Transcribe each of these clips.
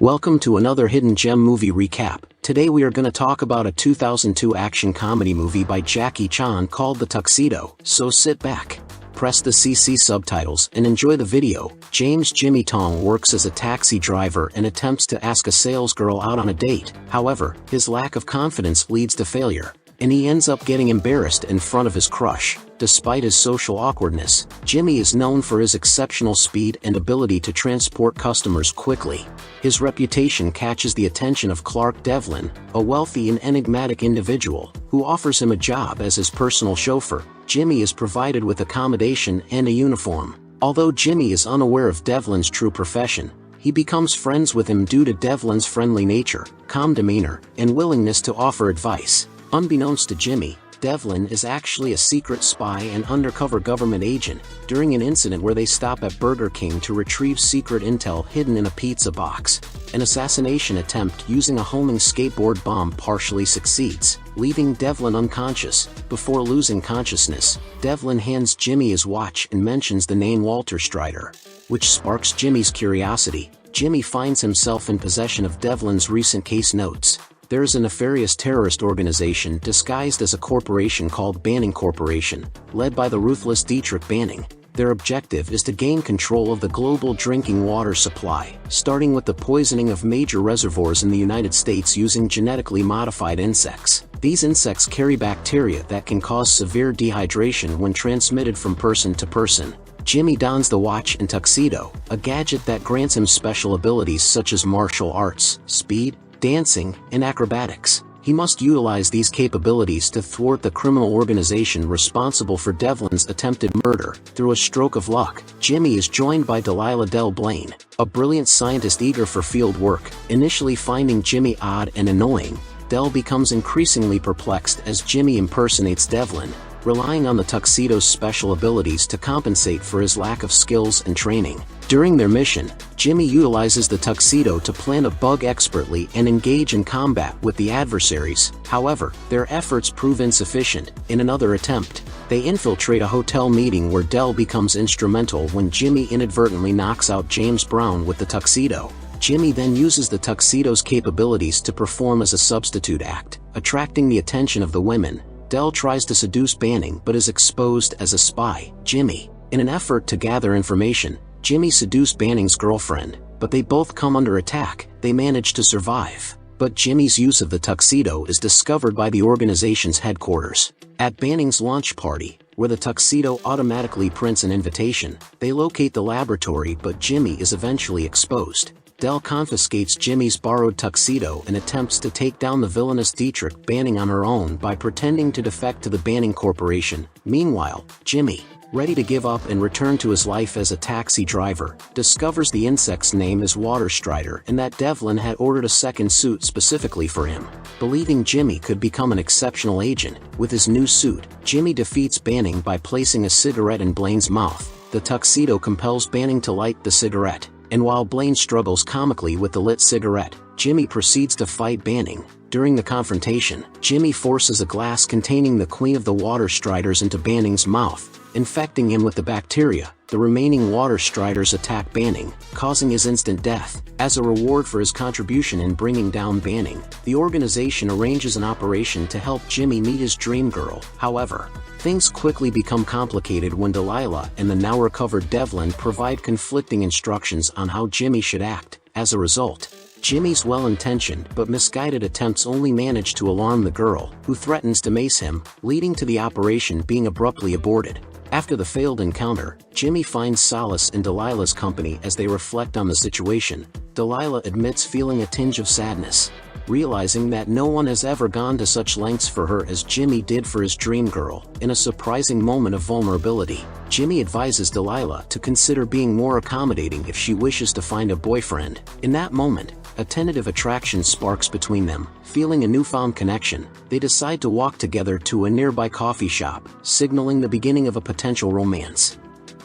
Welcome to another Hidden Gem movie recap. Today we are going to talk about a 2002 action comedy movie by Jackie Chan called The Tuxedo. So sit back, press the CC subtitles and enjoy the video. James Jimmy Tong works as a taxi driver and attempts to ask a salesgirl out on a date. However, his lack of confidence leads to failure, and he ends up getting embarrassed in front of his crush. Despite his social awkwardness, Jimmy is known for his exceptional speed and ability to transport customers quickly. His reputation catches the attention of Clark Devlin, a wealthy and enigmatic individual, who offers him a job as his personal chauffeur. Jimmy is provided with accommodation and a uniform. Although Jimmy is unaware of Devlin's true profession, he becomes friends with him due to Devlin's friendly nature, calm demeanor, and willingness to offer advice. Unbeknownst to Jimmy, Devlin is actually a secret spy and undercover government agent. During an incident where they stop at Burger King to retrieve secret intel hidden in a pizza box, an assassination attempt using a homing skateboard bomb partially succeeds, leaving Devlin unconscious. Before losing consciousness, Devlin hands Jimmy his watch and mentions the name Walter Strider, which sparks Jimmy's curiosity. Jimmy finds himself in possession of Devlin's recent case notes. There is a nefarious terrorist organization disguised as a corporation called Banning Corporation, led by the ruthless Dietrich Banning. Their objective is to gain control of the global drinking water supply, starting with the poisoning of major reservoirs in the United States using genetically modified insects. These insects carry bacteria that can cause severe dehydration when transmitted from person to person. Jimmy dons the watch and tuxedo, a gadget that grants him special abilities such as martial arts, speed, dancing, and acrobatics. He must utilize these capabilities to thwart the criminal organization responsible for Devlin's attempted murder. Through a stroke of luck, Jimmy is joined by Delilah Del Blaine, a brilliant scientist eager for field work. Initially finding Jimmy odd and annoying, Del becomes increasingly perplexed as Jimmy impersonates Devlin, relying on the tuxedo's special abilities to compensate for his lack of skills and training. During their mission, Jimmy utilizes the tuxedo to plant a bug expertly and engage in combat with the adversaries. However, their efforts prove insufficient. In another attempt, they infiltrate a hotel meeting where Del becomes instrumental when Jimmy inadvertently knocks out James Brown with the tuxedo. Jimmy then uses the tuxedo's capabilities to perform as a substitute act, attracting the attention of the women. Del tries to seduce Banning but is exposed as a spy, Jimmy. In an effort to gather information, Jimmy seduced Banning's girlfriend, but they both come under attack. They manage to survive, but Jimmy's use of the tuxedo is discovered by the organization's headquarters. At Banning's launch party, where the tuxedo automatically prints an invitation, they locate the laboratory but Jimmy is eventually exposed. Del confiscates Jimmy's borrowed tuxedo and attempts to take down the villainous Dietrich Banning on her own by pretending to defect to the Banning Corporation. Meanwhile, Jimmy, ready to give up and return to his life as a taxi driver, discovers the insect's name is Walter Strider and that Devlin had ordered a second suit specifically for him. Believing Jimmy could become an exceptional agent, with his new suit, Jimmy defeats Banning by placing a cigarette in Blaine's mouth. The tuxedo compels Banning to light the cigarette, and while Blaine struggles comically with the lit cigarette, Jimmy proceeds to fight Banning. During the confrontation, Jimmy forces a glass containing the Queen of the Water Striders into Banning's mouth, infecting him with the bacteria. The remaining Water Striders attack Banning, causing his instant death. As a reward for his contribution in bringing down Banning, the organization arranges an operation to help Jimmy meet his dream girl. However, things quickly become complicated when Delilah and the now-recovered Devlin provide conflicting instructions on how Jimmy should act. As a result, Jimmy's well-intentioned but misguided attempts only manage to alarm the girl, who threatens to mace him, leading to the operation being abruptly aborted. After the failed encounter, Jimmy finds solace in Delilah's company as they reflect on the situation. Delilah admits feeling a tinge of sadness, realizing that no one has ever gone to such lengths for her as Jimmy did for his dream girl. In a surprising moment of vulnerability, Jimmy advises Delilah to consider being more accommodating if she wishes to find a boyfriend. In that moment, a tentative attraction sparks between them. Feeling a newfound connection, they decide to walk together to a nearby coffee shop, signaling the beginning of a potential romance.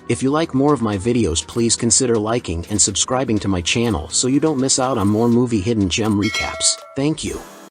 If you like more of my videos, please consider liking and subscribing to my channel so you don't miss out on more movie hidden gem recaps. Thank you.